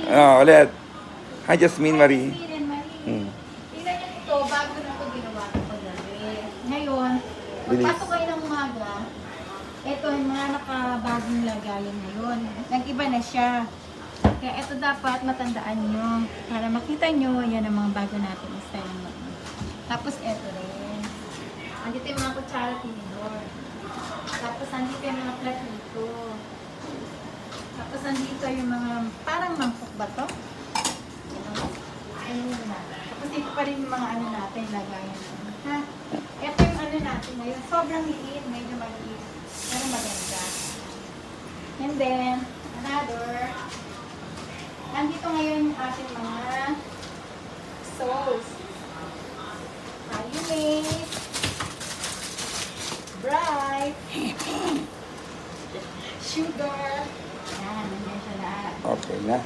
Ulit. Hi, Jasmine Marie. Jasmine and Marie. Hmm. Tingnan niyo ito, bago na ito ginawa ko paggabi. Ngayon, Bilis. pagpasok kayo ng umaga, ito yung mga nakabagong lagayan ngayon. Nag-iba na siya. Kaya ito dapat matandaan nyo. Para makita nyo, yan ang mga bago natin style mo. Tapos ito rin. Andito yung mga kutsara tinidor. Tapos andito yung mga platito. Tapos andito yung mga, parang mangkok ba to? Ayun na. Tapos dito pa rin yung mga ano natin, lagayan natin. Ha? Ito yung ano natin ngayon. Sobrang liit, medyo maliit. Pero maganda. And then, another. Nandito ngayon yung ating mga sauce. Mayonnaise. Bright. Sugar. Yan, nandiyan siya lahat. Okay na.